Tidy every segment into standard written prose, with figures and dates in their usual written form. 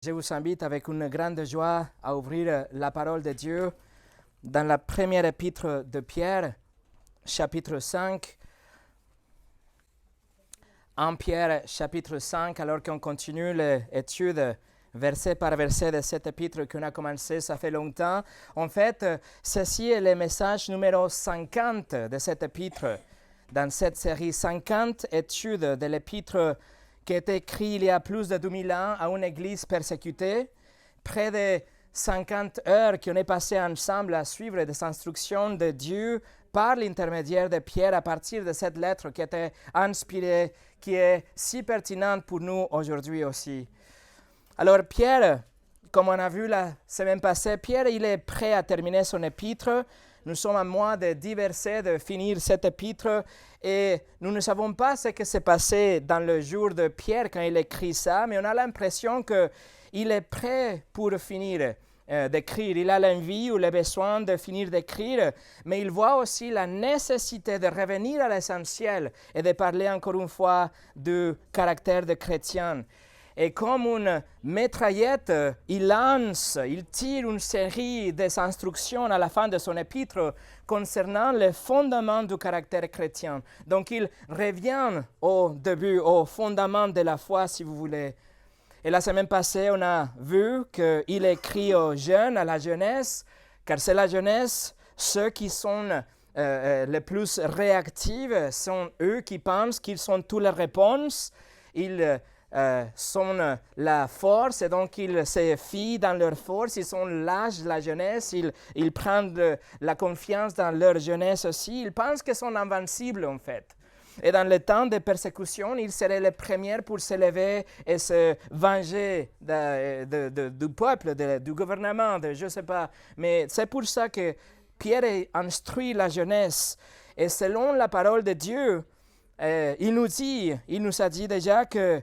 Je vous invite avec une grande joie à ouvrir la parole de Dieu dans la première épître de Pierre, chapitre 5. 1 Pierre, chapitre 5, alors qu'on continue l'étude verset par verset de cette épître qu'on a commencé, ça fait longtemps. En fait, ceci est le message numéro 50 de cette épître. Dans cette série, 50 études de l'épître qui a été écrite il y a plus de 2000 ans à une église persécutée, près de 50 heures qu'on est passées ensemble à suivre des instructions de Dieu par l'intermédiaire de Pierre à partir de cette lettre qui était inspirée, qui est si pertinente pour nous aujourd'hui aussi. Alors Pierre, comme on a vu la semaine passée, Pierre il est prêt à terminer son épître. Nous sommes à moins de 10 versets de finir cette épître et nous ne savons pas ce qui s'est passé dans le jour de Pierre quand il écrit ça, mais on a l'impression qu'il est prêt pour finir d'écrire. Il a l'envie ou le besoin de finir d'écrire, mais il voit aussi la nécessité de revenir à l'essentiel et de parler encore une fois du caractère de chrétien. Et comme une mitraillette, il tire une série des instructions à la fin de son épître concernant les fondements du caractère chrétien. Donc il revient au début, au fondement de la foi, si vous voulez. Et la semaine passée, on a vu qu'il écrit aux jeunes, à la jeunesse, car c'est la jeunesse, ceux qui sont les plus réactifs sont eux qui pensent qu'ils sont toutes les réponses. Ils sont la force et donc ils se fient dans leur force, ils sont l'âge de la jeunesse, ils prennent la confiance dans leur jeunesse aussi, ils pensent qu'ils sont invincibles en fait. Et dans le temps de persécution, ils seraient les premiers pour se lever et se venger du peuple, du gouvernement, je ne sais pas. Mais c'est pour ça que Pierre instruit la jeunesse. Et selon la parole de Dieu, il nous a dit déjà que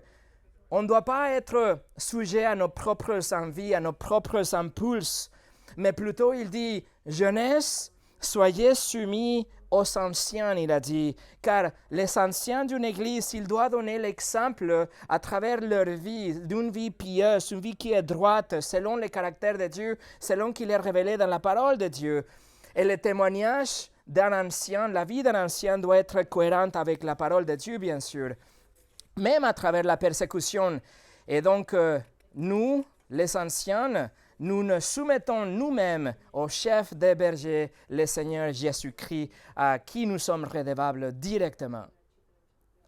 on ne doit pas être sujet à nos propres envies, à nos propres impulses, mais plutôt il dit, jeunesse, soyez soumis aux anciens, il a dit, car les anciens d'une église, ils doivent donner l'exemple à travers leur vie, d'une vie pieuse, une vie qui est droite, selon le caractère de Dieu, selon qu'il est révélé dans la parole de Dieu. Et le témoignage d'un ancien, la vie d'un ancien doit être cohérente avec la parole de Dieu, bien sûr, même à travers la persécution. Et donc, nous, les anciens, nous nous soumettons nous-mêmes au chef des bergers, le Seigneur Jésus-Christ, à qui nous sommes redevables directement.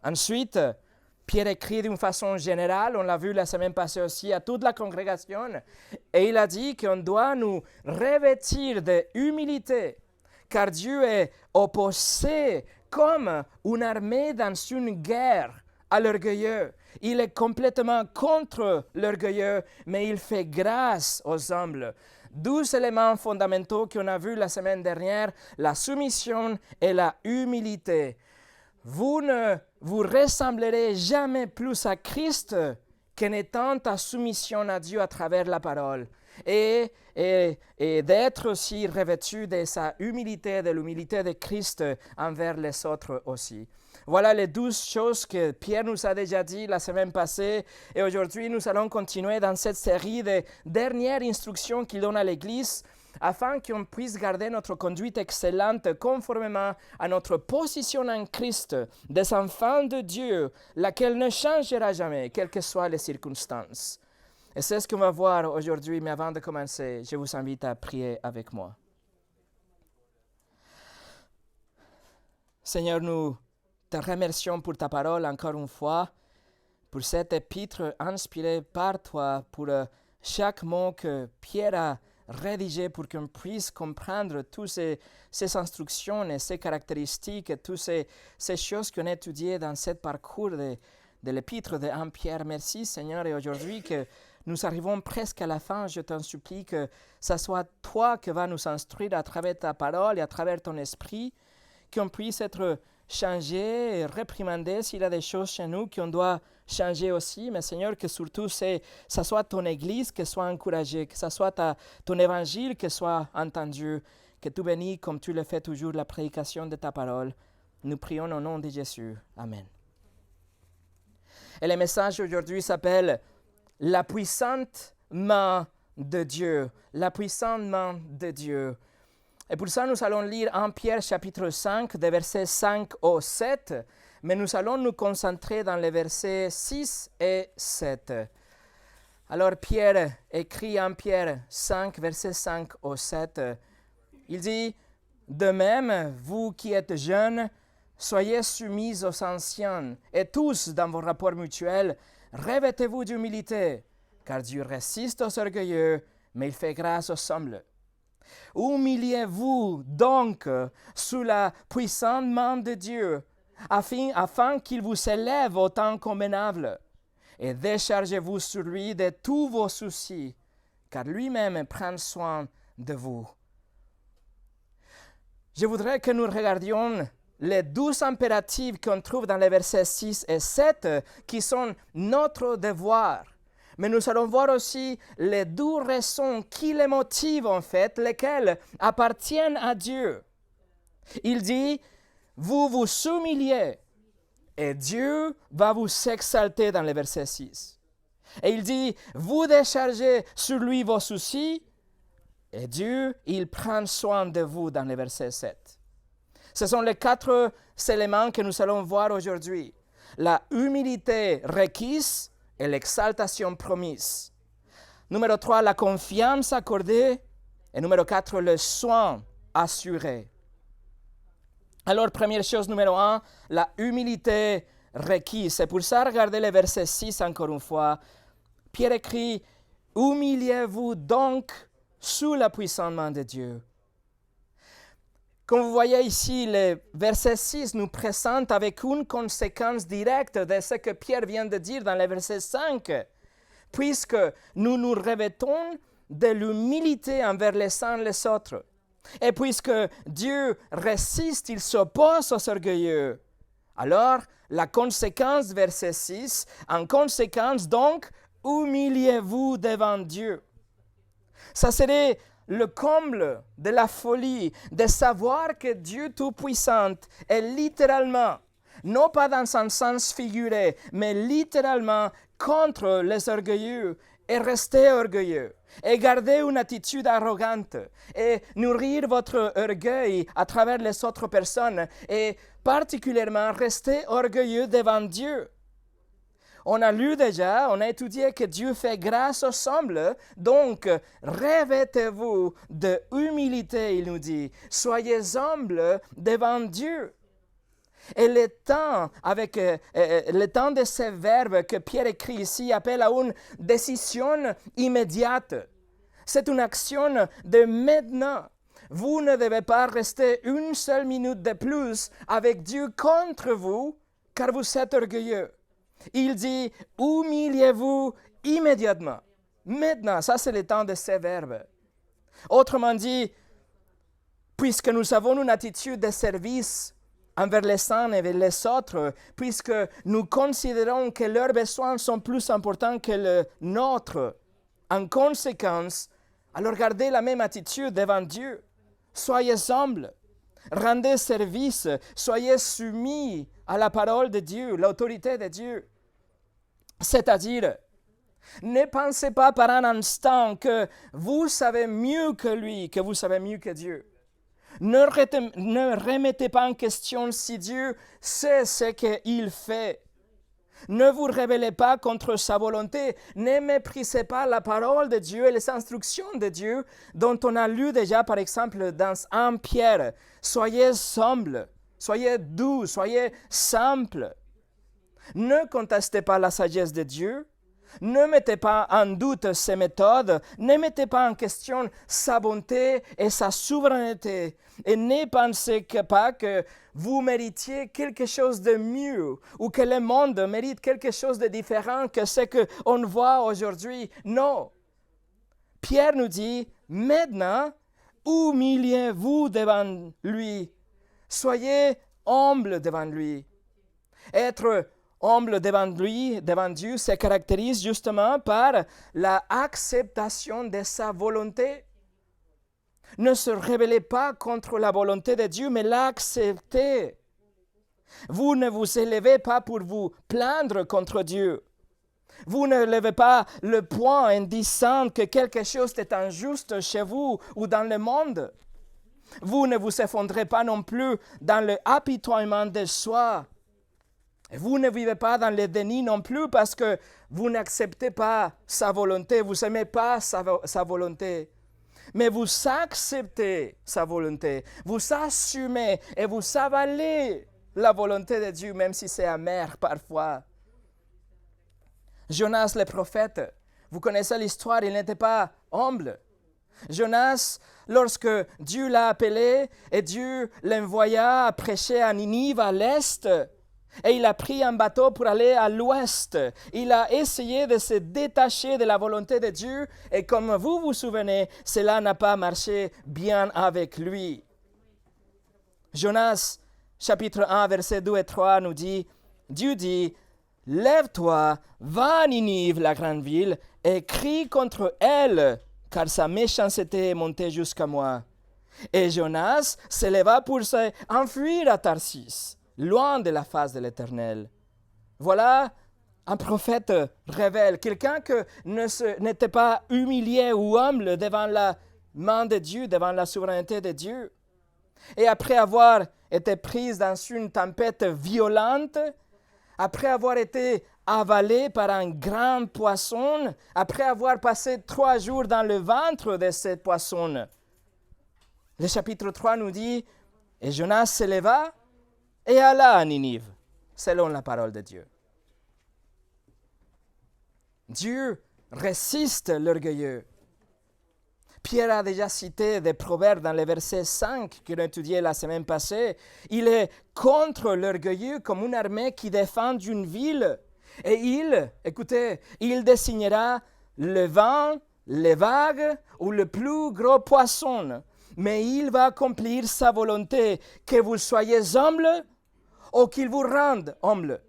Ensuite, Pierre écrit d'une façon générale, on l'a vu la semaine passée aussi, à toute la congrégation, et il a dit qu'on doit nous revêtir d'humilité, car Dieu est opposé comme une armée dans une guerre à l'orgueilleux. Il est complètement contre l'orgueilleux, mais il fait grâce aux humbles. 12 éléments fondamentaux qu'on a vus la semaine dernière, la soumission et la humilité. Vous ne vous ressemblerez jamais plus à Christ qu'en étant en soumission à Dieu à travers la parole. Et d'être aussi revêtu de sa humilité, de l'humilité de Christ envers les autres aussi. Voilà les 12 choses que Pierre nous a déjà dit la semaine passée. Et aujourd'hui, nous allons continuer dans cette série de dernières instructions qu'il donne à l'Église afin qu'on puisse garder notre conduite excellente conformément à notre position en Christ, des enfants de Dieu, laquelle ne changera jamais, quelles que soient les circonstances. Et c'est ce qu'on va voir aujourd'hui, mais avant de commencer, je vous invite à prier avec moi. Seigneur, nous te remercions pour ta parole encore une fois, pour cet épître inspiré par toi, pour chaque mot que Pierre a rédigé pour qu'on puisse comprendre toutes ces instructions et ces caractéristiques et toutes ces choses qu'on a étudiées dans ce parcours de l'épître de 1 Pierre. Merci Seigneur, et aujourd'hui que nous arrivons presque à la fin, je t'en supplie que ce soit toi qui vas nous instruire à travers ta parole et à travers ton esprit, qu'on puisse être changé et réprimandé s'il y a des choses chez nous qu'on doit changer aussi. Mais Seigneur, que surtout ça soit ton Église qui soit encouragée, que ce soit ton évangile qui soit entendu, que tu bénis comme tu le fais toujours la prédication de ta parole. Nous prions au nom de Jésus. Amen. Et le message aujourd'hui s'appelle « La puissante main de Dieu, la puissante main de Dieu. Et pour ça, nous allons lire 1 Pierre chapitre 5, des versets 5 au 7, mais nous allons nous concentrer dans les versets 6 et 7. Alors Pierre écrit 1 Pierre 5, versets 5 au 7, il dit « De même, vous qui êtes jeunes, soyez soumis aux anciens, et tous, dans vos rapports mutuels, revêtez-vous d'humilité, car Dieu résiste aux orgueilleux, mais il fait grâce aux humbles. Humiliez-vous donc sous la puissante main de Dieu, afin qu'il vous élève au temps convenable, et déchargez-vous sur lui de tous vos soucis, car lui-même prend soin de vous. » Je voudrais que nous regardions les 12 impératifs qu'on trouve dans les versets 6 et 7, qui sont notre devoir. Mais nous allons voir aussi les 12 raisons qui les motivent en fait, lesquelles appartiennent à Dieu. Il dit, vous vous humiliez et Dieu va vous exalter dans le verset 6. Et il dit, vous déchargez sur lui vos soucis et Dieu, il prend soin de vous dans le verset 7. Ce sont les 4 éléments que nous allons voir aujourd'hui. La humilité requise et l'exaltation promise. Numéro 3, la confiance accordée. Et numéro 4, le soin assuré. Alors, première chose, numéro 1, la humilité requise. C'est pour ça, regardez le verset 6 encore une fois. Pierre écrit, « Humiliez-vous donc sous la puissante main de Dieu. » Comme vous voyez ici, le verset 6 nous présente avec une conséquence directe de ce que Pierre vient de dire dans le verset 5. Puisque nous nous revêtons de l'humilité envers les uns les autres. Et puisque Dieu résiste, il s'oppose aux orgueilleux. Alors, la conséquence, verset 6, en conséquence donc, humiliez-vous devant Dieu. Ça serait le comble de la folie de savoir que Dieu Tout-Puissant est littéralement, non pas dans un sens figuré, mais littéralement contre les orgueilleux et rester orgueilleux et garder une attitude arrogante et nourrir votre orgueil à travers les autres personnes et particulièrement rester orgueilleux devant Dieu. On a lu déjà, on a étudié que Dieu fait grâce aux humbles, donc revêtez-vous de humilité, il nous dit. Soyez humbles devant Dieu. Et le temps de ces verbes que Pierre écrit ici appelle à une décision immédiate. C'est une action de maintenant. Vous ne devez pas rester une seule minute de plus avec Dieu contre vous, car vous êtes orgueilleux. Il dit, humiliez-vous immédiatement. Maintenant, ça c'est le temps de ces verbes. Autrement dit, puisque nous avons une attitude de service envers les uns et les autres, puisque nous considérons que leurs besoins sont plus importants que le nôtre, en conséquence, alors gardez la même attitude devant Dieu. Soyez humbles, rendez service, soyez soumis à la parole de Dieu, l'autorité de Dieu. C'est-à-dire, ne pensez pas par un instant que vous savez mieux que lui, que vous savez mieux que Dieu. Ne remettez pas en question si Dieu sait ce qu'il fait. Ne vous rebellez pas contre sa volonté. Ne méprisez pas la parole de Dieu et les instructions de Dieu dont on a lu déjà, par exemple, dans 1 Pierre. Soyez humbles, soyez doux, soyez simples. Ne contestez pas la sagesse de Dieu. Ne mettez pas en doute ses méthodes. Ne mettez pas en question sa bonté et sa souveraineté. Et ne pensez pas que vous méritiez quelque chose de mieux ou que le monde mérite quelque chose de différent que ce qu'on voit aujourd'hui. Non. Pierre nous dit, maintenant, humiliez-vous devant lui. Soyez humbles devant lui. Être humble devant lui, devant Dieu, se caractérise justement par l'acceptation de sa volonté. Ne se rebellez pas contre la volonté de Dieu, mais l'acceptez. Vous ne vous élevez pas pour vous plaindre contre Dieu. Vous ne levez pas le poing en disant que quelque chose est injuste chez vous ou dans le monde. Vous ne vous effondrez pas non plus dans le apitoiement de soi. Vous ne vivez pas dans le déni non plus parce que vous n'acceptez pas sa volonté, vous n'aimez pas sa volonté. Mais vous acceptez sa volonté, vous assumez et vous avalez la volonté de Dieu, même si c'est amer parfois. Jonas le prophète, vous connaissez l'histoire, il n'était pas humble. Jonas, lorsque Dieu l'a appelé et Dieu l'envoya à prêcher à Ninive à l'est, et il a pris un bateau pour aller à l'ouest. Il a essayé de se détacher de la volonté de Dieu et comme vous vous souvenez, cela n'a pas marché bien avec lui. Jonas, chapitre 1, versets 2 et 3 nous dit, Dieu dit, « Lève-toi, va à Ninive, la grande ville, et crie contre elle, car sa méchanceté est montée jusqu'à moi. » Et Jonas se leva pour s'enfuir à Tarsis, loin de la face de l'Éternel. Voilà un prophète révèle, quelqu'un qui n'était pas humilié ou humble devant la main de Dieu, devant la souveraineté de Dieu. Et après avoir été pris dans une tempête violente, après avoir été avalé par un grand poisson, après avoir passé 3 jours dans le ventre de ce poisson, le chapitre 3 nous dit, « Et Jonas se leva et alla à Ninive, selon la parole de Dieu. » Dieu résiste l'orgueilleux. Pierre a déjà cité des proverbes dans le verset 5 qu'on a étudié la semaine passée. Il est contre l'orgueilleux comme une armée qui défend une ville. Et il désignera le vent, les vagues ou le plus gros poisson. Mais il va accomplir sa volonté, que vous soyez humble ou qu'il vous rende humble.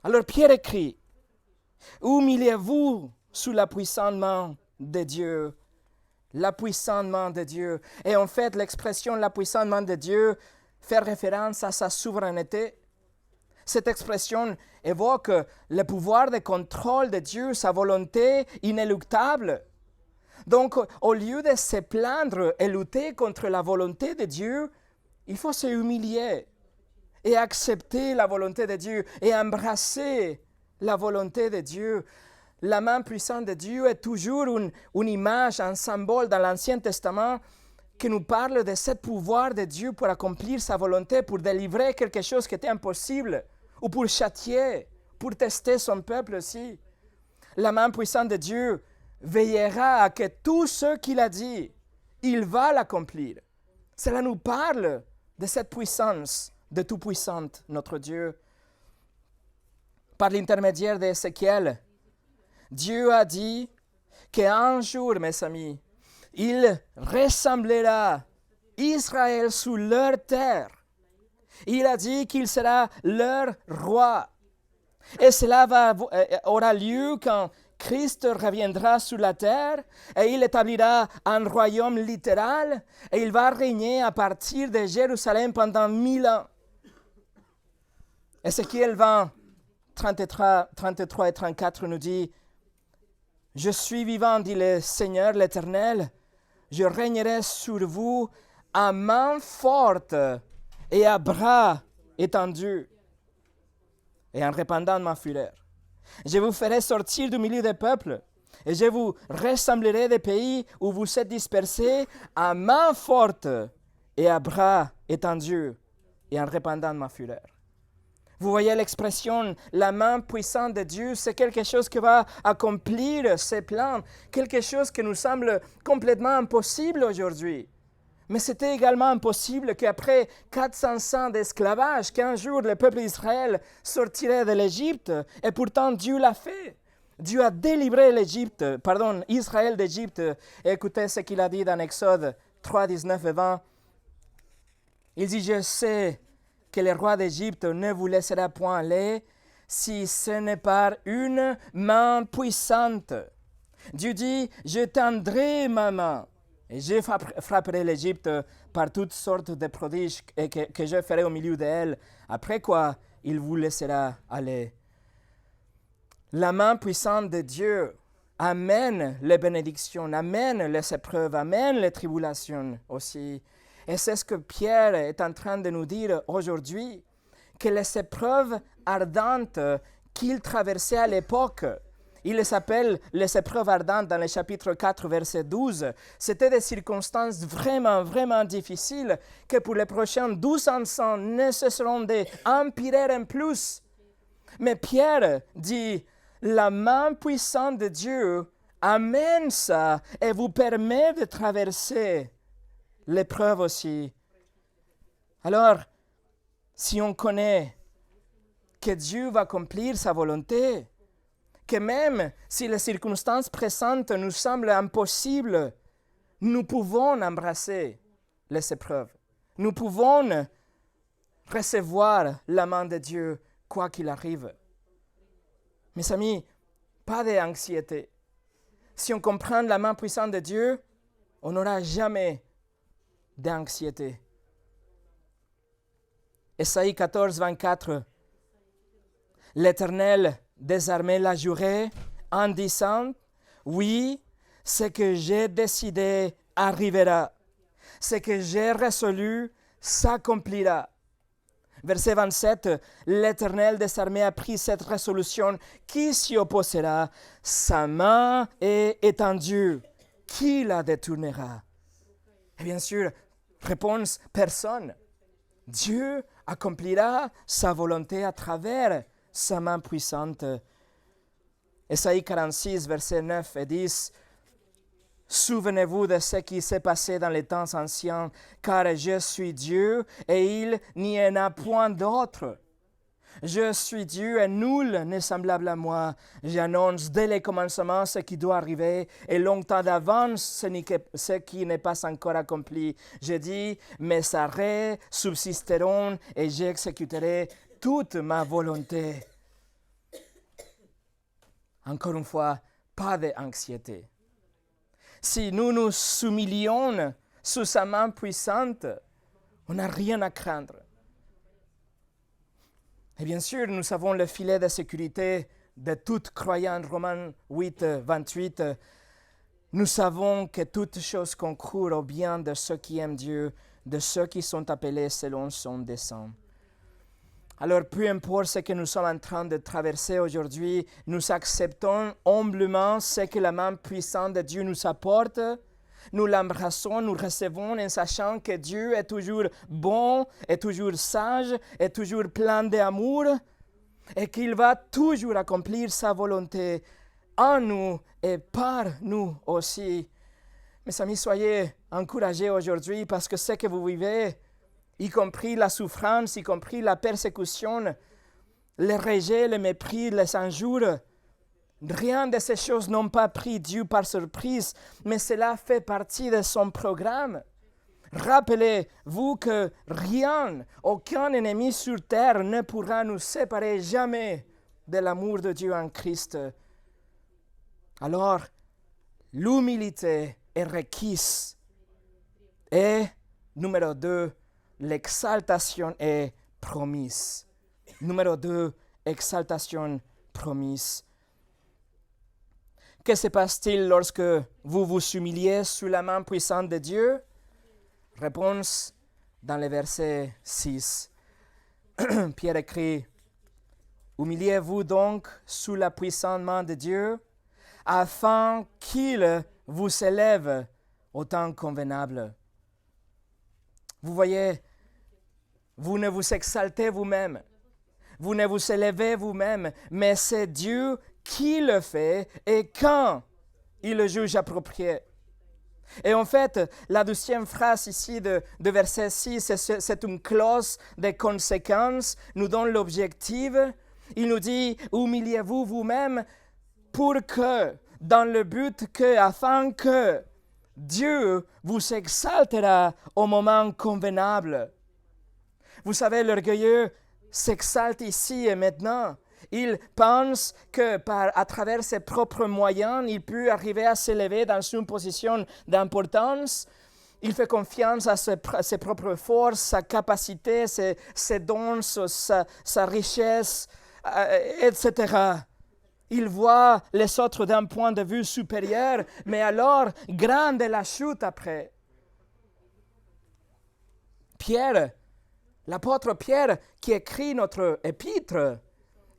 Alors Pierre écrit, « Humiliez-vous sous la puissante main de Dieu. » La puissante main de Dieu. Et en fait, l'expression « la puissante main de Dieu » fait référence à sa souveraineté. Cette expression évoque le pouvoir de contrôle de Dieu, sa volonté inéluctable. Donc, au lieu de se plaindre et lutter contre la volonté de Dieu, il faut se humilier et accepter la volonté de Dieu et embrasser la volonté de Dieu. La main puissante de Dieu est toujours une image, un symbole dans l'Ancien Testament qui nous parle de ce pouvoir de Dieu pour accomplir sa volonté, pour délivrer quelque chose qui était impossible, ou pour châtier, pour tester son peuple aussi. La main puissante de Dieu veillera à que tout ce qu'il a dit, il va l'accomplir. Cela nous parle de cette puissance de Tout-Puissante, notre Dieu. Par l'intermédiaire d'Ézéchiel, Dieu a dit qu'un jour, mes amis, il ressemblera Israël sous leur terre. Il a dit qu'il sera leur roi. Et cela aura lieu quand Christ reviendra sur la terre et il établira un royaume littéral et il va régner à partir de Jérusalem pendant 1000 ans. Ézéchiel 20, 33 et 34 nous dit « Je suis vivant, dit le Seigneur l'Éternel, je régnerai sur vous à main forte et à bras étendus, et en répandant ma fureur. Je vous ferai sortir du milieu des peuples, et je vous rassemblerai des pays où vous êtes dispersés à main forte et à bras étendus, et en répandant ma fureur. » Vous voyez l'expression, la main puissante de Dieu, c'est quelque chose qui va accomplir ses plans, quelque chose qui nous semble complètement impossible aujourd'hui. Mais c'était également impossible qu'après 400 ans d'esclavage, qu'un jour le peuple d'Israël sortirait de l'Égypte, et pourtant Dieu l'a fait. Dieu a délivré Israël d'Égypte. Et écoutez ce qu'il a dit dans Exode 3, 19 et 20. Il dit, « Je sais que le roi d'Égypte ne vous laissera point aller si ce n'est par une main puissante. » Dieu dit, « Je tendrai ma main et je frapperai l'Égypte par toutes sortes de prodiges que je ferai au milieu d'elle, après quoi il vous laissera aller. » La main puissante de Dieu amène les bénédictions, amène les épreuves, amène les tribulations aussi. Et c'est ce que Pierre est en train de nous dire aujourd'hui, que les épreuves ardentes qu'il traversait à l'époque, il les appelle les épreuves ardentes dans le chapitre 4, verset 12. C'était des circonstances vraiment, vraiment difficiles que pour les prochains 12 ans ne cesseront d'empirer en plus. Mais Pierre dit, la main puissante de Dieu amène ça et vous permet de traverser l'épreuve aussi. Alors, si on connaît que Dieu va accomplir sa volonté, que même si les circonstances présentes nous semblent impossibles, nous pouvons embrasser les épreuves. Nous pouvons recevoir la main de Dieu, quoi qu'il arrive. Mes amis, pas d'anxiété. Si on comprend la main puissante de Dieu, on n'aura jamais d'anxiété. Ésaïe 14, 24. L'Éternel des armées l'a juré en disant, oui, ce que j'ai décidé arrivera. Ce que j'ai résolu s'accomplira. Verset 27, l'Éternel des armées a pris cette résolution. Qui s'y opposera? Sa main est étendue. Qui la détournera? Et bien sûr, réponse, personne. Dieu accomplira sa volonté à travers sa main puissante. Ésaïe 46, versets 9 et 10. Souvenez-vous de ce qui s'est passé dans les temps anciens, car je suis Dieu et il n'y en a point d'autre. Je suis Dieu et nul n'est semblable à moi. J'annonce dès les commencements ce qui doit arriver et longtemps d'avance ce qui n'est pas encore accompli. Je dis, mes arrêts subsisteront et j'exécuterai toute ma volonté. Encore une fois, pas d'anxiété. Si nous nous humilions sous sa main puissante, on n'a rien à craindre. Et bien sûr, nous avons le filet de sécurité de tout croyant, Romains 8, 28. Nous savons que toutes choses concourent au bien de ceux qui aiment Dieu, de ceux qui sont appelés selon son dessein. Alors, peu importe ce que nous sommes en train de traverser aujourd'hui, nous acceptons humblement ce que la main puissante de Dieu nous apporte. Nous l'embrassons, nous recevons en sachant que Dieu est toujours bon, est toujours sage, est toujours plein d'amour et qu'il va toujours accomplir sa volonté en nous et par nous aussi. Mes amis, soyez encouragés aujourd'hui parce que ce que vous vivez, y compris la souffrance, y compris la persécution, le rejet, le mépris, les injures. Rien de ces choses n'ont pas pris Dieu par surprise, mais cela fait partie de son programme. Rappelez-vous que rien, aucun ennemi sur terre ne pourra nous séparer jamais de l'amour de Dieu en Christ. Alors, l'humilité est requise. Et, numéro 2, l'exaltation est promise. Numéro 2, exaltation promise. Que se passe-t-il lorsque vous vous humiliez sous la main puissante de Dieu? Réponse dans le verset 6. Pierre écrit, « Humiliez-vous donc sous la puissante main de Dieu, afin qu'il vous élève au temps convenable. » Vous voyez, vous ne vous exaltez vous-même, vous ne vous élevez vous-même, mais c'est Dieu qui le fait et quand il le juge approprié. Et en fait, la deuxième phrase ici de verset 6, c'est une clause de conséquence, nous donne l'objectif. Il nous dit, humiliez-vous vous-même pour que, dans le but que, afin que Dieu vous exaltera au moment convenable. Vous savez, l'orgueilleux s'exalte ici et maintenant. Il pense que à travers ses propres moyens, il peut arriver à s'élever dans une position d'importance. Il fait confiance à ses propres forces, sa capacité, ses dons, sa richesse, etc. Il voit les autres d'un point de vue supérieur, mais alors, grande est la chute après. Pierre, l'apôtre Pierre qui écrit notre épître,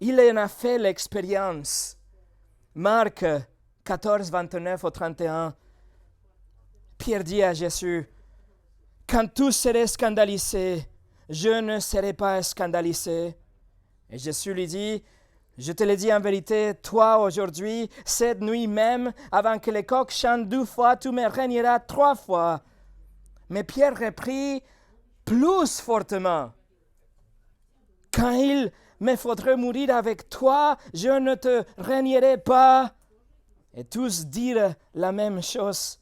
il en a fait l'expérience. Marc 14, 29 au 31, Pierre dit à Jésus, « Quand tous seraient scandalisés, je ne serai pas scandalisé. » Et Jésus lui dit, « Je te le dis en vérité, toi aujourd'hui, cette nuit même, avant que les coqs chantent 2 fois, tu me régneras 3 fois. » Mais Pierre reprit plus fortement, « Quand il me faudrait mourir avec toi, je ne te régnerai pas. » Et tous dirent la même chose.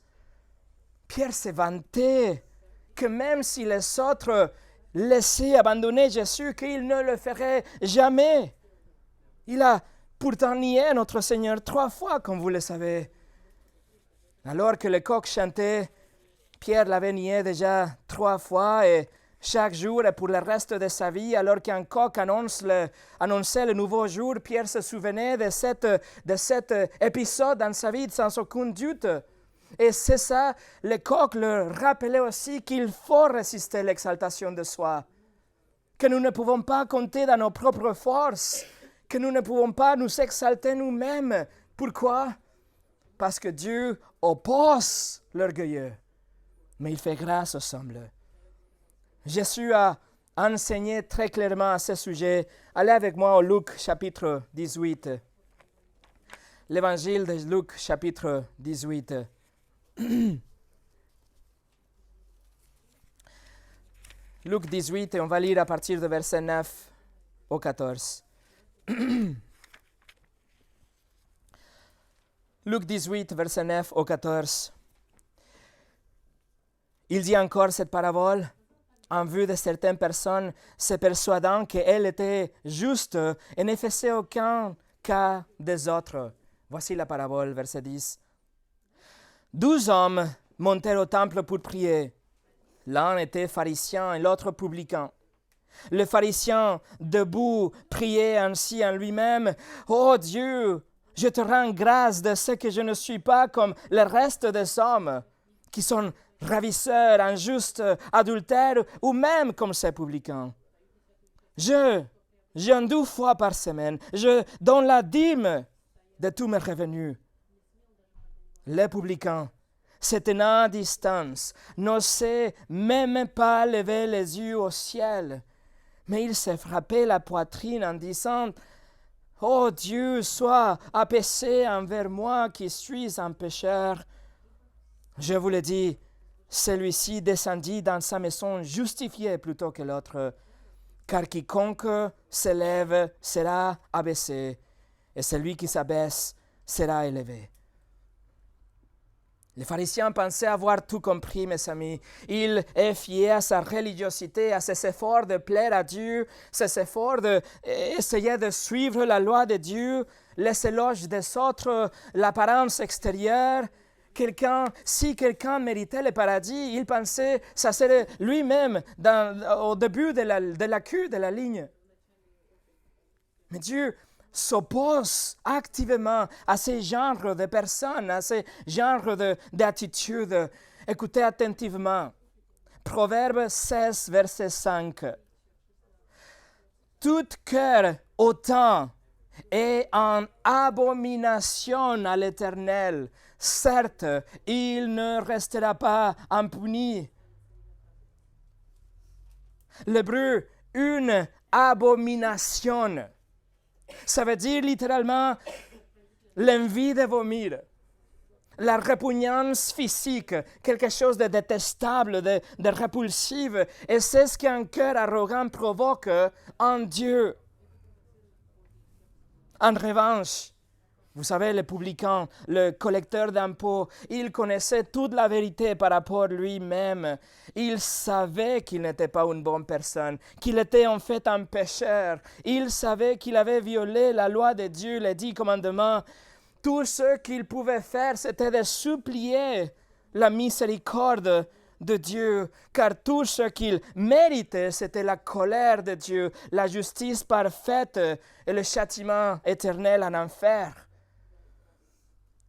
Pierre s'est vanté que même si les autres laissaient abandonner Jésus, qu'il ne le ferait jamais. Il a pourtant nié notre Seigneur 3 fois, comme vous le savez. Alors que le coq chantait, Pierre l'avait nié déjà 3 fois et chaque jour et pour le reste de sa vie, alors qu'un coq annonçait le nouveau jour, Pierre se souvenait de cet épisode dans sa vie sans aucun doute. Et c'est ça, le coq leur rappelait aussi qu'il faut résister l'exaltation de soi, que nous ne pouvons pas compter dans nos propres forces, que nous ne pouvons pas nous exalter nous-mêmes. Pourquoi? Parce que Dieu oppose l'orgueilleux, mais il fait grâce aux humbles. Jésus a enseigné très clairement à ce sujet. Allez avec moi au Luc chapitre 18. L'évangile de Luc chapitre 18. Luc 18, et on va lire à partir de verset 9 au 14. Luc 18, verset 9 au 14. Il dit encore cette parabole en vue de certaines personnes se persuadant qu'elle était juste et ne faisait aucun cas des autres. Voici la parabole, verset 10. 12 hommes montèrent au temple pour prier. L'un était pharisien et l'autre publicain. Le pharisien, debout, priait ainsi en lui-même, « Ô Dieu, je te rends grâce de ce que je ne suis pas comme le reste des hommes, qui sont ravisseurs, injustes, adultères, ou même comme ces publicains. Je jeûne 2 fois par semaine, je donne la dîme de tous mes revenus. » Les publicains, se tenant à distance, n'osaient même pas lever les yeux au ciel, mais ils se frappaient la poitrine en disant, « Ô Dieu, sois apaisé envers moi qui suis un pécheur. » Je vous le dis, celui-ci descendit dans sa maison justifié plutôt que l'autre, car quiconque s'élève sera abaissé, et celui qui s'abaisse sera élevé. Les pharisiens pensaient avoir tout compris, mes amis. Ils fiaient à sa religiosité, à ses efforts de plaire à Dieu, ses efforts d'essayer de suivre la loi de Dieu, les éloges des autres, l'apparence extérieure. Si quelqu'un méritait le paradis, il pensait que ça serait lui-même au début de la queue, de la ligne. Mais Dieu s'oppose activement à ce genre de personnes, à ce genre d'attitudes. Écoutez attentivement. Proverbe 16, verset 5. Tout cœur autant est en abomination à l'Éternel. Certes, il ne restera pas impuni. L'hébreu, une abomination. Ça veut dire littéralement l'envie de vomir, la répugnance physique, quelque chose de détestable, de répulsif. Et c'est ce qu'un cœur arrogant provoque en Dieu. En revanche, vous savez, le publicain, le collecteur d'impôts, il connaissait toute la vérité par rapport à lui-même. Il savait qu'il n'était pas une bonne personne, qu'il était en fait un pécheur. Il savait qu'il avait violé la loi de Dieu, les 10 commandements. Tout ce qu'il pouvait faire, c'était de supplier la miséricorde de Dieu, car tout ce qu'il méritait, c'était la colère de Dieu, la justice parfaite et le châtiment éternel en enfer.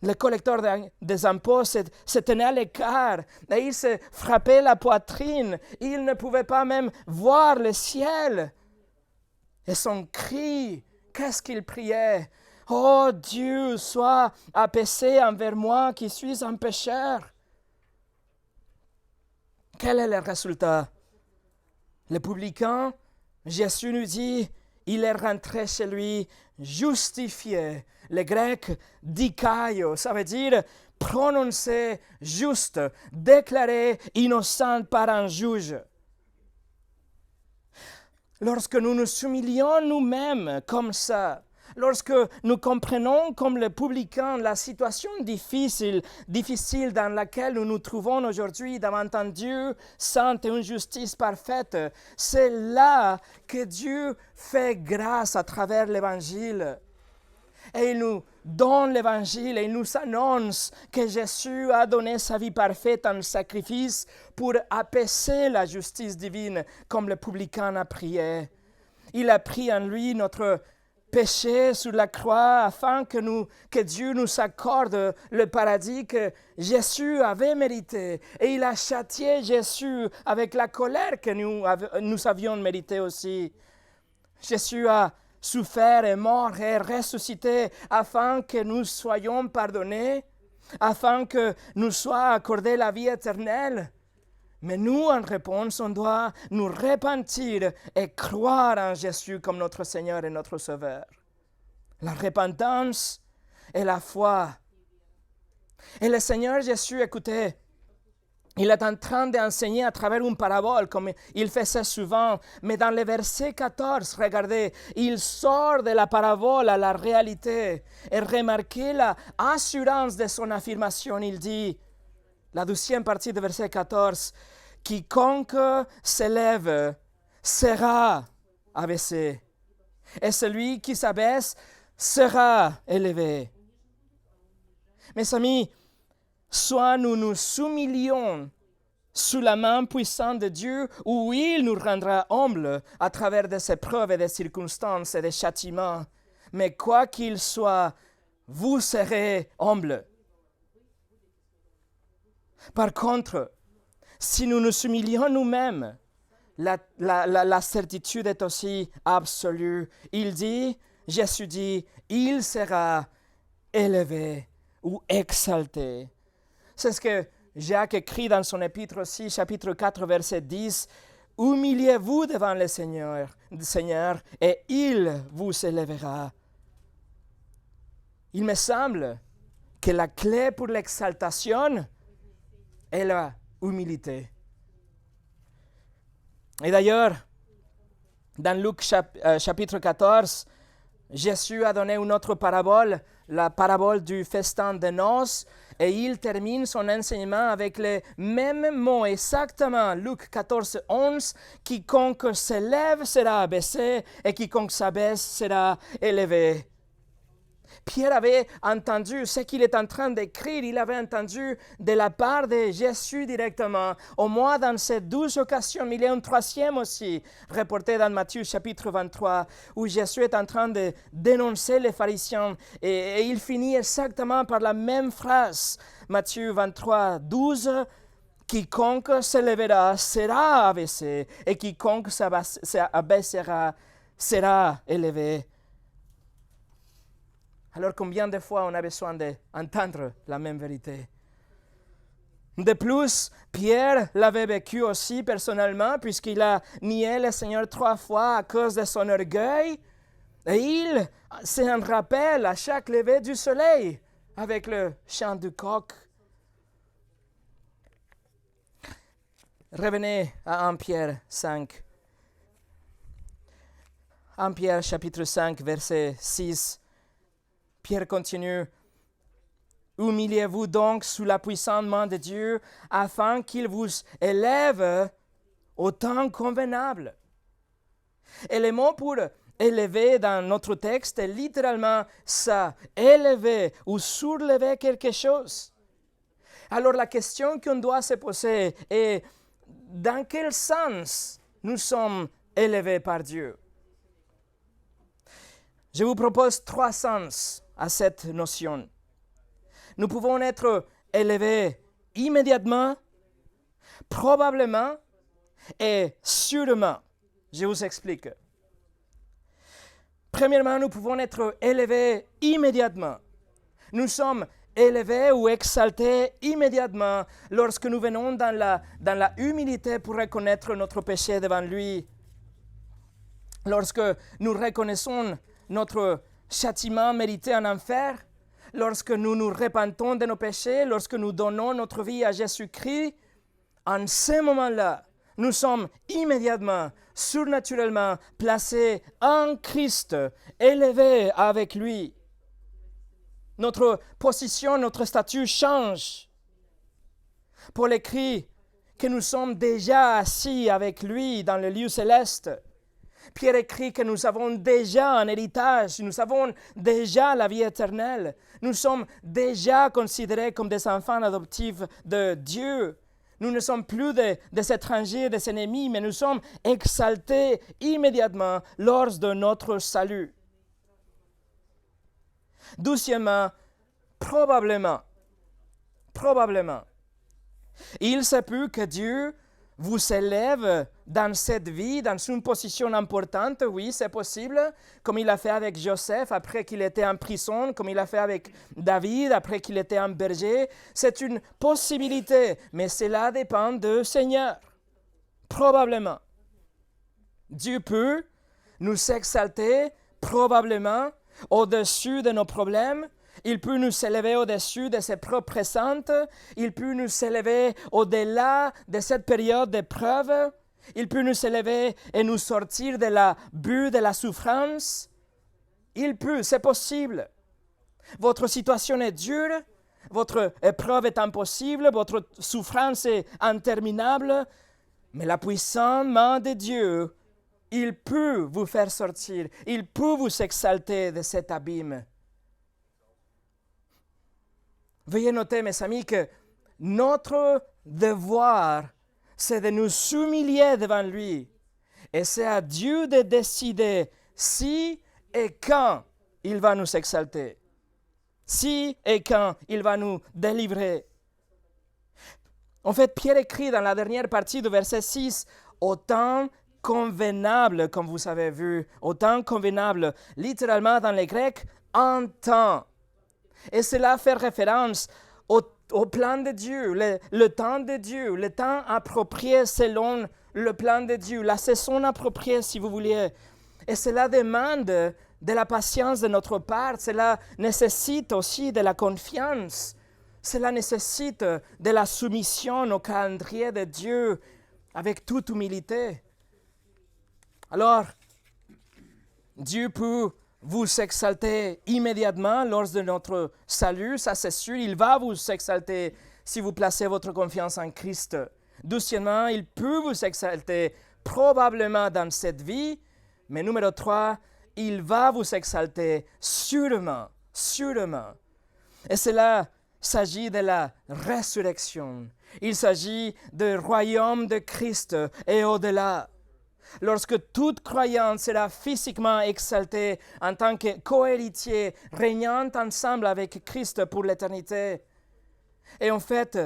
Le collecteur des impôts se tenait à l'écart et il se frappait la poitrine. Il ne pouvait pas même voir le ciel. Et son cri, qu'est-ce qu'il priait? Oh Dieu, sois apaisé envers moi qui suis un pécheur. Quel est le résultat? Le publicain, Jésus nous dit, il est rentré chez lui justifié. Le grec dikaio, ça veut dire prononcé juste, déclaré innocent par un juge. Lorsque nous nous humilions nous-mêmes comme ça, lorsque nous comprenons comme le publicain la situation difficile dans laquelle nous nous trouvons aujourd'hui devant un Dieu saint et une justice parfaite, c'est là que Dieu fait grâce à travers l'Évangile. Et il nous donne l'Évangile et il nous annonce que Jésus a donné sa vie parfaite en sacrifice pour apaiser la justice divine comme le publicain a prié. Il a pris en lui notre péché sur la croix afin que Dieu nous accorde le paradis que Jésus avait mérité. Et il a châtié Jésus avec la colère que nous avions mérité aussi. Jésus a souffert et mort et ressuscité afin que nous soyons pardonnés, afin que nous soit accordée la vie éternelle. Mais nous, en réponse, on doit nous repentir et croire en Jésus comme notre Seigneur et notre Sauveur. La repentance et la foi. Et le Seigneur Jésus, écoutez, il est en train d'enseigner à travers une parabole, comme il faisait souvent. Mais dans le verset 14, regardez, il sort de la parabole à la réalité. Et remarquez l'assurance de son affirmation. Il dit, la 12e partie du verset 14, « Quiconque s'élève sera abaissé, et celui qui s'abaisse sera élevé. » Mes amis, soit nous nous humilions sous la main puissante de Dieu, ou il nous rendra humbles à travers des épreuves et des circonstances et des châtiments. Mais quoi qu'il soit, vous serez humbles. Par contre, si nous nous humilions nous-mêmes, la certitude est aussi absolue. Jésus dit, il sera élevé ou exalté. C'est ce que Jacques écrit dans son épître aussi, chapitre 4, verset 10. « Humiliez-vous devant le Seigneur, et il vous élèvera. » Il me semble que la clé pour l'exaltation est la humilité. Et d'ailleurs, dans Luc chapitre 14, Jésus a donné une autre parabole, la parabole du festin de noces, et il termine son enseignement avec les mêmes mots exactement. Luc 14, 11, « Quiconque s'élève sera abaissé, et quiconque s'abaisse sera élevé. » Pierre avait entendu ce qu'il est en train d'écrire, il avait entendu de la part de Jésus directement, au moins dans ces 12 occasions, mais il y a une troisième aussi, reportée dans Matthieu chapitre 23, où Jésus est en train de dénoncer les pharisiens, et il finit exactement par la même phrase, Matthieu 23, 12, « Quiconque s'élèvera sera abaissé, et quiconque s'abaissera sera élevé. » Alors combien de fois on a besoin d'entendre la même vérité? De plus, Pierre l'avait vécu aussi personnellement, puisqu'il a nié le Seigneur 3 fois à cause de son orgueil. Et il s'en rappelle à chaque lever du soleil avec le chant du coq. Revenez à 1 Pierre 5. 1 Pierre chapitre 5, verset 6. Pierre continue, « Humiliez-vous donc sous la puissante main de Dieu, afin qu'il vous élève au temps convenable. » Et le mot pour élever dans notre texte est littéralement ça, élever ou soulever quelque chose. Alors la question qu'on doit se poser est, dans quel sens nous sommes élevés par Dieu? Je vous propose 3 sens à cette notion. Nous pouvons être élevés immédiatement, probablement et sûrement. Je vous explique. Premièrement, nous pouvons être élevés immédiatement. Nous sommes élevés ou exaltés immédiatement lorsque nous venons dans la humilité pour reconnaître notre péché devant lui. Lorsque nous reconnaissons notre châtiment mérité en enfer, lorsque nous nous repentons de nos péchés, lorsque nous donnons notre vie à Jésus-Christ, en ce moment-là, nous sommes immédiatement, surnaturellement placés en Christ, élevés avec lui. Notre position, notre statut change. Paul écrit que nous sommes déjà assis avec lui dans le lieu céleste. Pierre écrit que nous avons déjà un héritage, nous avons déjà la vie éternelle. Nous sommes déjà considérés comme des enfants adoptifs de Dieu. Nous ne sommes plus des étrangers, des ennemis, mais nous sommes exaltés immédiatement lors de notre salut. Deuxièmement, probablement, il se peut que Dieu vous élève dans cette vie, dans une position importante, oui, c'est possible, comme il a fait avec Joseph après qu'il était en prison, comme il a fait avec David après qu'il était un berger. C'est une possibilité, mais cela dépend du Seigneur. Probablement. Dieu peut nous exalter, probablement, au-dessus de nos problèmes. Il peut nous élever au-dessus de ses propres présentes. Il peut nous élever au-delà de cette période d'épreuve. Il peut nous élever et nous sortir de la bulle de la souffrance. Il peut, c'est possible. Votre situation est dure, votre épreuve est impossible, votre souffrance est interminable, mais la puissante main de Dieu, il peut vous faire sortir, il peut vous exalter de cet abîme. Veuillez noter, mes amis, que notre devoir, c'est de nous humilier devant lui. Et c'est à Dieu de décider si et quand il va nous exalter. Si et quand il va nous délivrer. En fait, Pierre écrit dans la dernière partie du verset 6, « Au temps convenable », comme vous avez vu, « au temps convenable », littéralement dans le grec, « en temps ». Et cela fait référence au plan de Dieu, le temps de Dieu, le temps approprié selon le plan de Dieu, la saison appropriée si vous voulez. Et cela demande de la patience de notre part, cela nécessite aussi de la confiance, cela nécessite de la soumission au calendrier de Dieu avec toute humilité. Alors, Dieu peut vous exalter immédiatement lors de notre salut, ça c'est sûr, il va vous exalter si vous placez votre confiance en Christ. Deuxièmement, il peut vous exalter probablement dans cette vie, mais numéro 3, il va vous exalter sûrement. Et cela s'agit de la résurrection. Il s'agit du royaume de Christ et au-delà. Lorsque toute croyance sera physiquement exaltée en tant que cohéritier, régnant ensemble avec Christ pour l'éternité. Et en fait,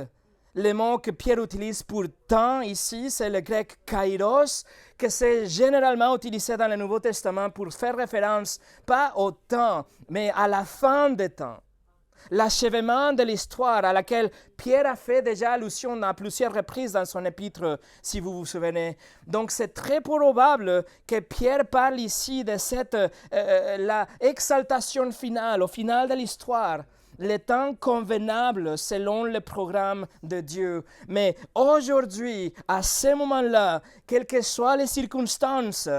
le mot que Pierre utilise pour temps ici, c'est le grec kairos, que c'est généralement utilisé dans le Nouveau Testament pour faire référence pas au temps, mais à la fin des temps. L'achèvement de l'histoire à laquelle Pierre a fait déjà allusion à plusieurs reprises dans son épître, si vous vous souvenez. Donc c'est très probable que Pierre parle ici de cette la exaltation finale, au final de l'histoire, le temps convenable selon le programme de Dieu. Mais aujourd'hui, à ce moment-là, quelles que soient les circonstances,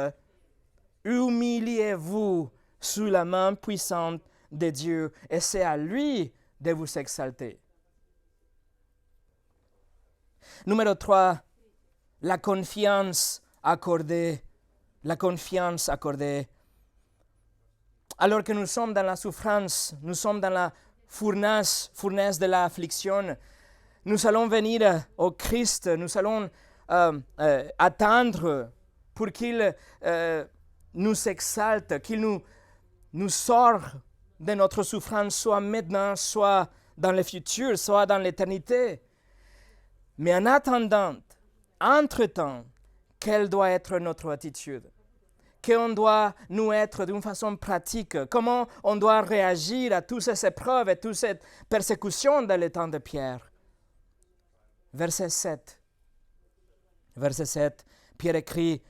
humiliez-vous sous la main puissante de Dieu, et c'est à lui de vous exalter. Numéro 3, la confiance accordée. La confiance accordée. Alors que nous sommes dans la souffrance, nous sommes dans la fournaise de l'affliction, nous allons venir au Christ, nous allons attendre pour qu'il nous exalte, qu'il nous sort de notre souffrance, soit maintenant, soit dans le futur, soit dans l'éternité. Mais en attendant, entre-temps, quelle doit être notre attitude? Qu'on doit nous être d'une façon pratique? Comment on doit réagir à toutes ces épreuves et toute cette persécution dans le temps de Pierre? Verset 7. Verset 7, Pierre écrit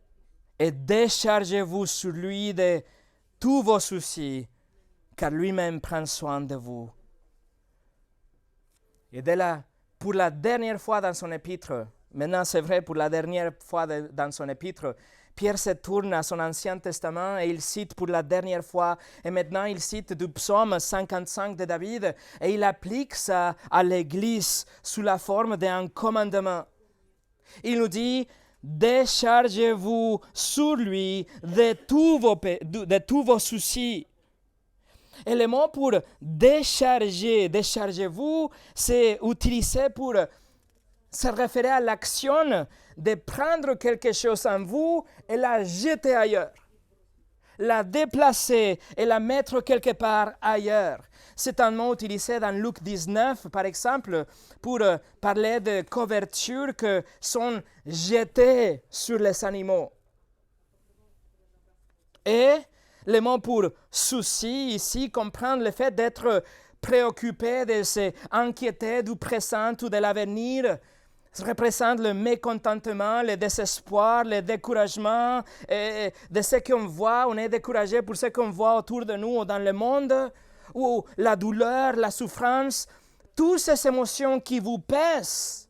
« Et déchargez-vous sur lui de tous vos soucis, car lui-même prend soin de vous. » Et pour la dernière fois dans son épître, maintenant c'est vrai pour la dernière fois dans son épître, Pierre se tourne à son Ancien Testament et il cite pour la dernière fois, et maintenant il cite du psaume 55 de David, et il applique ça à l'Église sous la forme d'un commandement. Il nous dit, déchargez-vous sur lui de tous vos soucis. Et le mot pour décharger, déchargez-vous, c'est utilisé pour se référer à l'action de prendre quelque chose en vous et la jeter ailleurs, la déplacer et la mettre quelque part ailleurs. C'est un mot utilisé dans Luc 19, par exemple, pour parler de couvertures qui sont jetées sur les animaux. Et le mot pour souci ici comprend le fait d'être préoccupé, de s'inquiéter du présent ou de l'avenir. Ça représente le mécontentement, le désespoir, le découragement et de ce qu'on voit. On est découragé pour ce qu'on voit autour de nous ou dans le monde, ou la douleur, la souffrance. Toutes ces émotions qui vous pèsent,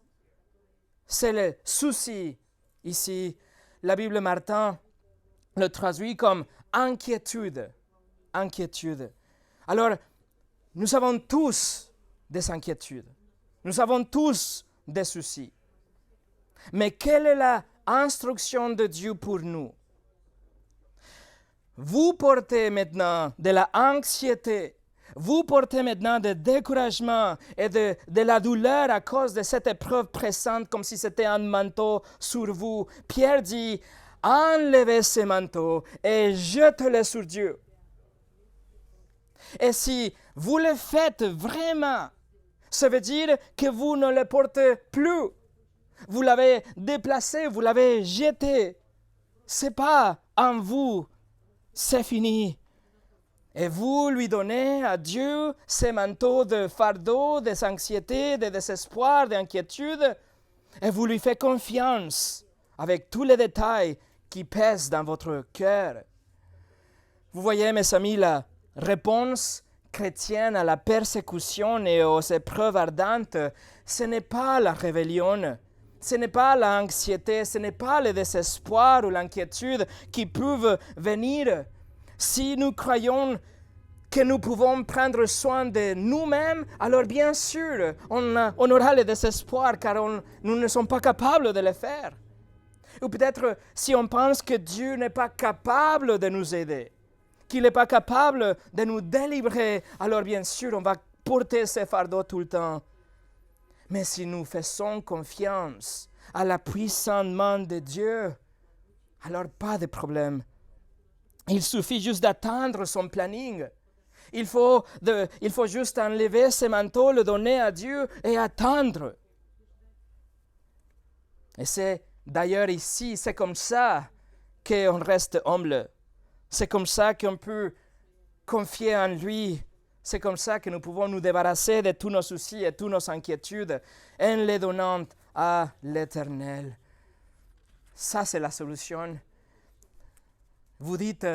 c'est le souci. Ici, la Bible Martin le traduit comme inquiétude. Inquiétude. Alors, nous avons tous des inquiétudes. Nous avons tous des soucis. Mais quelle est la instruction de Dieu pour nous? Vous portez maintenant de la anxiété, vous portez maintenant de découragement et de la douleur à cause de cette épreuve présente comme si c'était un manteau sur vous. Pierre dit, enlevez ce manteau et jetez-le sur Dieu. Et si vous le faites vraiment, ça veut dire que vous ne le portez plus. Vous l'avez déplacé, vous l'avez jeté. Ce n'est pas en vous, c'est fini. Et vous lui donnez à Dieu ces manteaux de fardeau, des anxiétés, de désespoir, d'inquiétude, et vous lui faites confiance avec tous les détails qui pèsent dans votre cœur. Vous voyez, mes amis, la réponse chrétienne à la persécution et aux épreuves ardentes, ce n'est pas la rébellion, ce n'est pas l'anxiété, ce n'est pas le désespoir ou l'inquiétude qui peuvent venir. Si nous croyons que nous pouvons prendre soin de nous-mêmes, alors bien sûr, on aura le désespoir car nous ne sommes pas capables de le faire. Ou peut-être si on pense que Dieu n'est pas capable de nous aider, qu'il n'est pas capable de nous délivrer, alors bien sûr, on va porter ces fardeaux tout le temps. Mais si nous faisons confiance à la puissante main de Dieu, alors pas de problème. Il suffit juste d'attendre son planning. Il faut juste enlever ce manteau, le donner à Dieu et attendre. Et c'est d'ailleurs ici, c'est comme ça qu'on reste humble. C'est comme ça qu'on peut confier en lui. C'est comme ça que nous pouvons nous débarrasser de tous nos soucis et toutes nos inquiétudes en les donnant à l'Éternel. Ça, c'est la solution. Vous dites,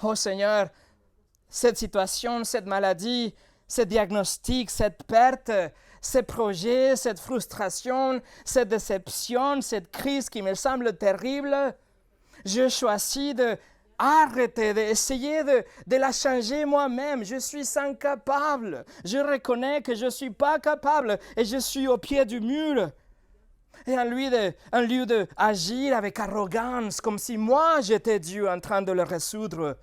oh Seigneur, cette situation, cette maladie, ce diagnostic, cette perte, ces projets, cette frustration, cette déception, cette crise qui me semble terrible, je choisis d'arrêter, d'essayer de la changer moi-même. Je suis incapable. Je reconnais que je ne suis pas capable et je suis au pied du mur. Et en lieu d'agir avec arrogance, comme si moi j'étais Dieu en train de le résoudre,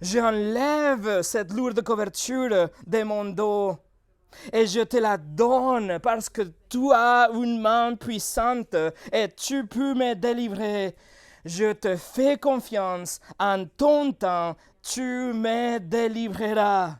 j'enlève cette lourde couverture de mon dos Et je te la donne parce que tu as une main puissante et tu peux me délivrer. Je te fais confiance, en ton temps, tu me délivreras.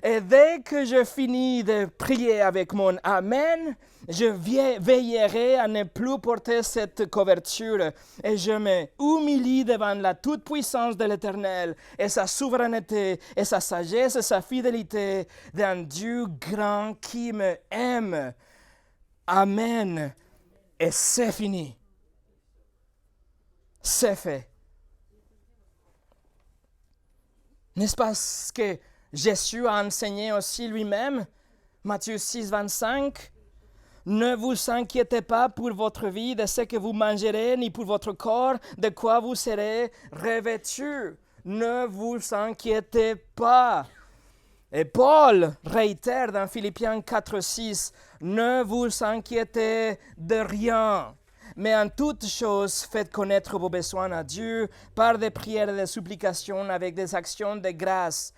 Et dès que je finis de prier avec mon Amen, je veillerai à ne plus porter cette couverture et je me humilie devant la toute-puissance de l'Éternel et sa souveraineté et sa sagesse et sa fidélité d'un Dieu grand qui me aime. Amen. Et c'est fini. C'est fait. N'est-ce pas ce que Jésus a enseigné aussi lui-même? Matthieu 6, 25. Ne vous inquiétez pas pour votre vie de ce que vous mangerez, ni pour votre corps de quoi vous serez revêtus. Ne vous inquiétez pas. Et Paul réitère dans Philippiens 4, 6, ne vous inquiétez de rien. Mais en toutes choses, faites connaître vos besoins à Dieu par des prières et des supplications avec des actions de grâce.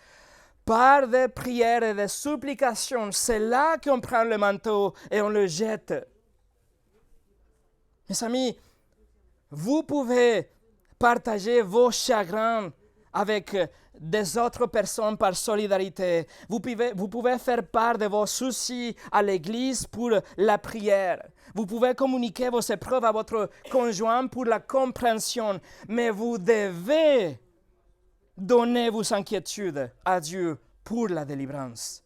Par des prières et des supplications, c'est là qu'on prend le manteau et on le jette. Mes amis, vous pouvez partager vos chagrins avec des autres personnes par solidarité. Vous pouvez faire part de vos soucis à l'église pour la prière. Vous pouvez communiquer vos épreuves à votre conjoint pour la compréhension. Mais vous devez donner vos inquiétudes à Dieu pour la délivrance.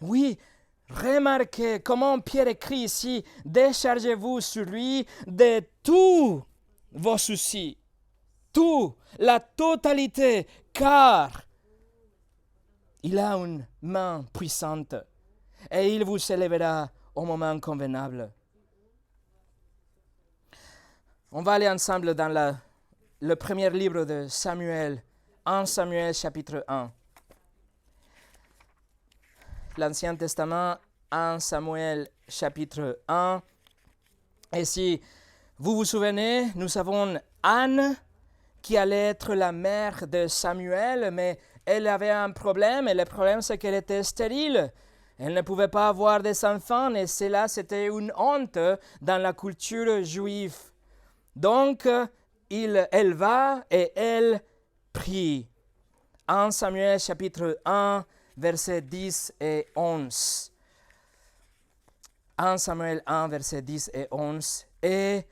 Oui, remarquez comment Pierre écrit ici, déchargez-vous sur lui de tous vos soucis. Tout, la totalité, car il a une main puissante et il vous élèvera au moment convenable. On va aller ensemble dans le premier livre de Samuel, 1 Samuel chapitre 1. L'Ancien Testament, 1 Samuel chapitre 1. Et si vous vous souvenez, nous avons Anne qui allait être la mère de Samuel, mais elle avait un problème, et le problème c'est qu'elle était stérile. Elle ne pouvait pas avoir des enfants, et cela c'était une honte dans la culture juive. Donc, elle va et elle prie. 1 Samuel chapitre 1, versets 10 et 11. 1 Samuel 1, versets 10 et 11. Et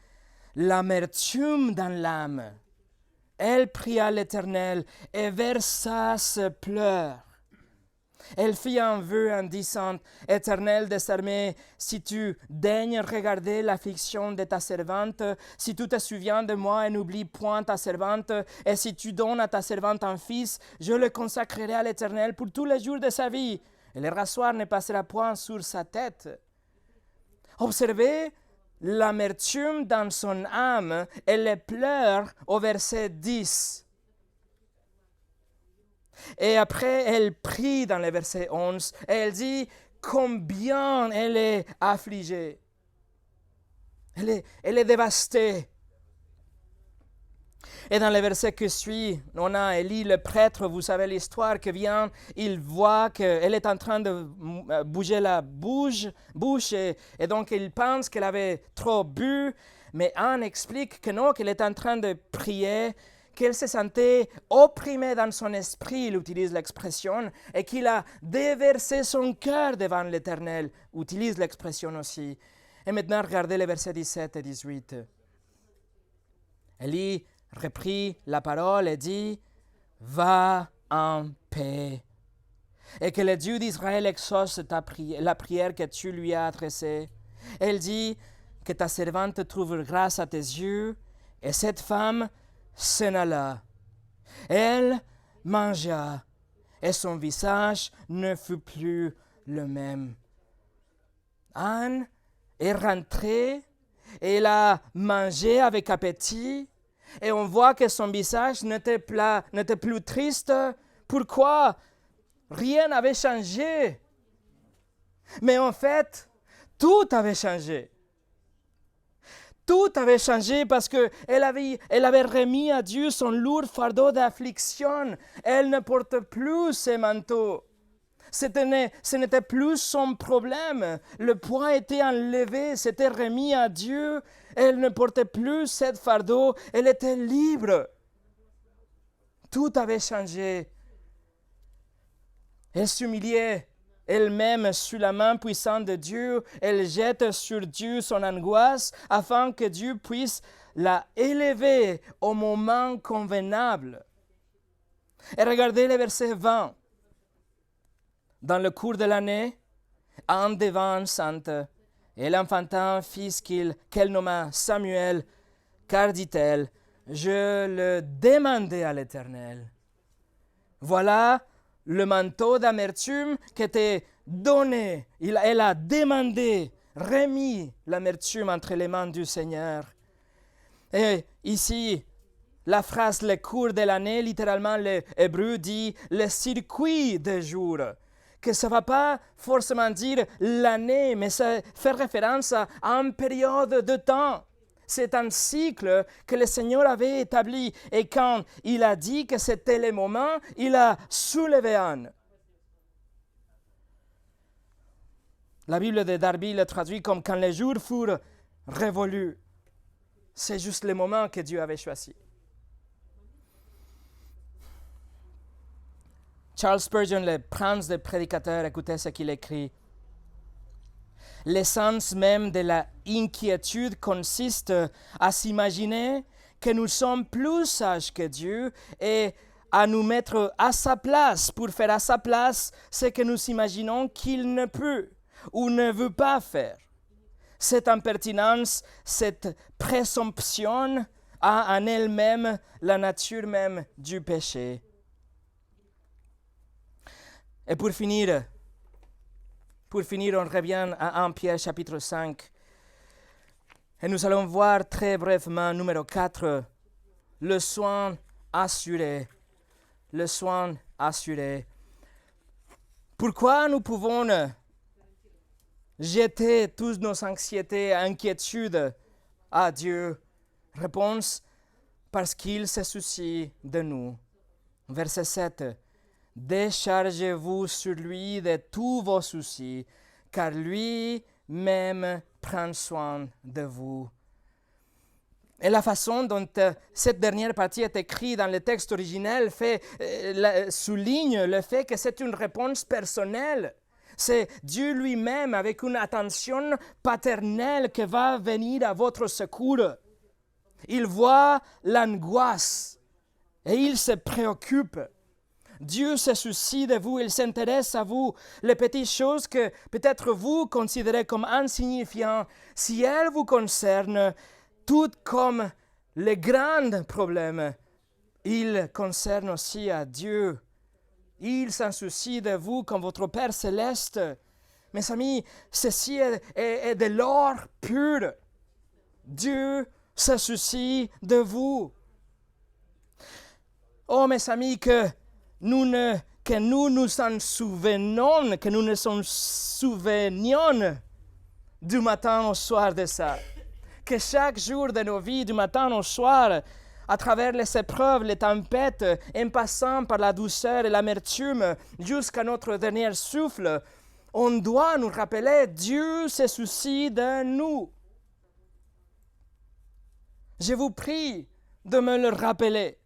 l'amertume dans l'âme, elle pria l'Éternel et versa ses pleurs. Elle fit un vœu en disant, Éternel des armées, si tu daignes regarder l'affliction de ta servante, si tu te souviens de moi et n'oublies point ta servante, et si tu donnes à ta servante un fils, je le consacrerai à l'Éternel pour tous les jours de sa vie, et le rasoir ne passera point sur sa tête. Observez l'amertume dans son âme et les pleurs au verset 10. Et après, elle prie dans le verset 11, et elle dit combien elle est affligée. Elle est dévastée. Et dans le verset qui suit, on a Élie le prêtre, vous savez l'histoire, qui vient, il voit qu'elle est en train de bouger la bouche, et donc il pense qu'elle avait trop bu, mais Anne explique que non, qu'elle est en train de prier, qu'elle se sentait opprimée dans son esprit, il utilise l'expression, et qu'il a déversé son cœur devant l'Éternel, utilise l'expression aussi. Et maintenant, regardez les versets 17 et 18. Élie reprit la parole et dit, « Va en paix, et que le Dieu d'Israël exauce la prière que tu lui as adressée. » Elle dit, « Que ta servante trouve grâce à tes yeux. » Et cette femme s'en alla. Elle mangea, et son visage ne fut plus le même. Anne est rentrée, et elle a mangé avec appétit, et on voit que son visage n'était plus triste. Pourquoi? Rien n'avait changé. Mais en fait, tout avait changé. Tout avait changé parce qu'elle avait remis à Dieu son lourd fardeau d'affliction. Elle ne porte plus ses manteaux. Ce n'était plus son problème. Le poids était enlevé, c'était remis à Dieu. Elle ne portait plus ce fardeau, elle était libre. Tout avait changé. Elle s'humiliait elle-même sous la main puissante de Dieu. Elle jette sur Dieu son angoisse afin que Dieu puisse la élever au moment convenable. Et regardez le verset 20. Dans le cours de l'année, en devant enceinte, elle enfanta un fils qu'elle nomma Samuel, car dit-elle, je le demandais à l'Éternel. Voilà le manteau d'amertume qui était donné. Elle a demandé, remis l'amertume entre les mains du Seigneur. Et ici, la phrase le cours de l'année, littéralement l'hébreu dit le circuit des jours. Que ça ne va pas forcément dire l'année, mais ça fait référence à une période de temps. C'est un cycle que le Seigneur avait établi. Et quand il a dit que c'était le moment, il a soulevé un. La Bible de Darby le traduit comme quand les jours furent révolus. C'est juste le moment que Dieu avait choisi. Charles Spurgeon, le prince des prédicateurs, écoutez ce qu'il écrit. L'essence même de l'inquiétude consiste à s'imaginer que nous sommes plus sages que Dieu et à nous mettre à sa place pour faire à sa place ce que nous imaginons qu'il ne peut ou ne veut pas faire. Cette impertinence, cette présomption a en elle-même la nature même du péché. Et pour finir, on revient à 1 Pierre chapitre 5. Et nous allons voir très brièvement, numéro 4, le soin assuré. Le soin assuré. Pourquoi nous pouvons jeter toutes nos anxiétés et inquiétudes à Dieu? Réponse, parce qu'il se soucie de nous. Verset 7. Déchargez-vous sur lui de tous vos soucis, car lui-même prend soin de vous. Et la façon dont cette dernière partie est écrite dans le texte originel souligne le fait que c'est une réponse personnelle. C'est Dieu lui-même avec une attention paternelle qui va venir à votre secours. Il voit l'angoisse et il se préoccupe. Dieu se soucie de vous, il s'intéresse à vous. Les petites choses que peut-être vous considérez comme insignifiantes, si elles vous concernent, tout comme les grands problèmes, ils concernent aussi à Dieu. Il s'en soucie de vous comme votre Père céleste. Mes amis, ceci est de l'or pur. Dieu se soucie de vous. Oh, mes amis, que nous nous en souvenons, que nous nous souvenions du matin au soir de ça. Que chaque jour de nos vies, du matin au soir, à travers les épreuves, les tempêtes, en passant par la douceur et l'amertume, jusqu'à notre dernier souffle, on doit nous rappeler, Dieu se soucie de nous. Je vous prie de me le rappeler.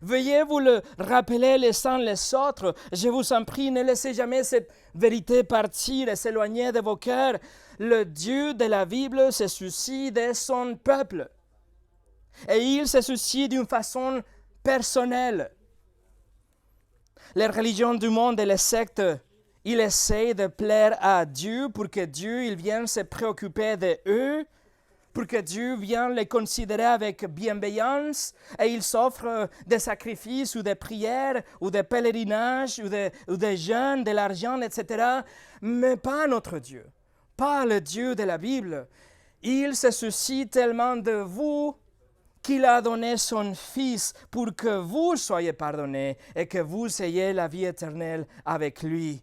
Veuillez vous le rappeler les uns les autres. Je vous en prie, ne laissez jamais cette vérité partir et s'éloigner de vos cœurs. Le Dieu de la Bible se soucie de son peuple. Et il se soucie d'une façon personnelle. Les religions du monde et les sectes, ils essayent de plaire à Dieu pour que Dieu il vienne se préoccuper d'eux, pour que Dieu vienne les considérer avec bienveillance et il s'offre des sacrifices ou des prières ou des pèlerinages ou des jeûnes, de l'argent, etc. Mais pas notre Dieu, pas le Dieu de la Bible. Il se soucie tellement de vous qu'il a donné son Fils pour que vous soyez pardonnés et que vous ayez la vie éternelle avec lui.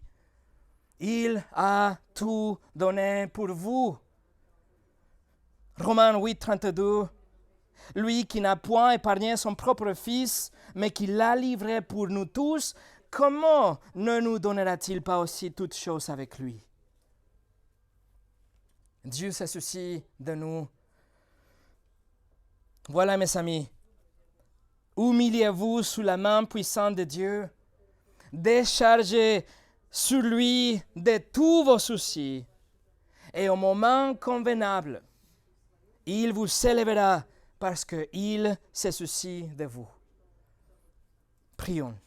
Il a tout donné pour vous. Romains 8, 32, lui qui n'a point épargné son propre Fils, mais qui l'a livré pour nous tous, comment ne nous donnera-t-il pas aussi toutes choses avec lui? Dieu se soucie de nous. Voilà, mes amis, humiliez-vous sous la main puissante de Dieu. Déchargez sur lui de tous vos soucis. Et au moment convenable, il vous élèvera parce qu'il se soucie de vous. Prions.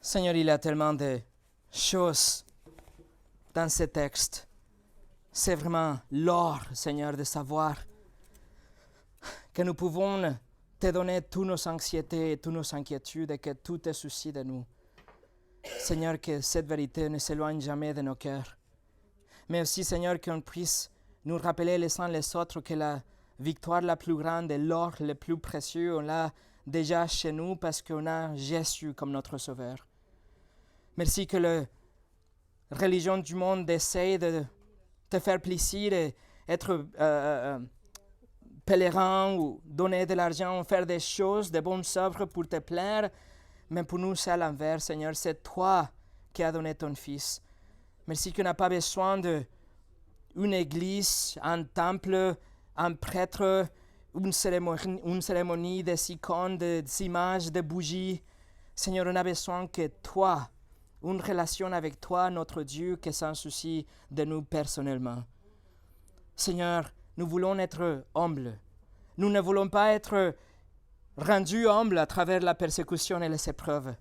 Seigneur, il y a tellement de choses dans ce texte. C'est vraiment l'or, Seigneur, de savoir que nous pouvons te donner toutes nos anxiétés et toutes nos inquiétudes et que tout est souci de nous. Seigneur, que cette vérité ne s'éloigne jamais de nos cœurs. Mais aussi, Seigneur, qu'on puisse nous rappeler les uns les autres que la victoire la plus grande et l'or le plus précieux, on l'a déjà chez nous parce qu'on a Jésus comme notre Sauveur. Merci que la religion du monde essaie de te faire plaisir et être pèlerin ou donner de l'argent ou faire des choses, des bonnes œuvres pour te plaire. Mais pour nous, c'est à l'inverse, Seigneur. C'est toi qui as donné ton Fils. Merci qu'on n'a pas besoin d'une église, un temple, un prêtre, une cérémonie des icônes, des images, des bougies. Seigneur, on a besoin que toi, une relation avec toi, notre Dieu, qui s'en soucie de nous personnellement. Seigneur, nous voulons être humbles. Nous ne voulons pas être rendus humbles à travers la persécution et les épreuves.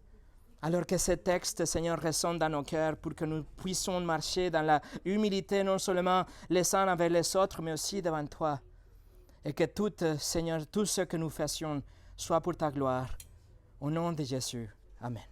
Alors que ce texte, Seigneur, résonne dans nos cœurs pour que nous puissions marcher dans la humilité, non seulement les uns envers les autres, mais aussi devant toi. Et que tout, Seigneur, tout ce que nous fassions soit pour ta gloire. Au nom de Jésus. Amen.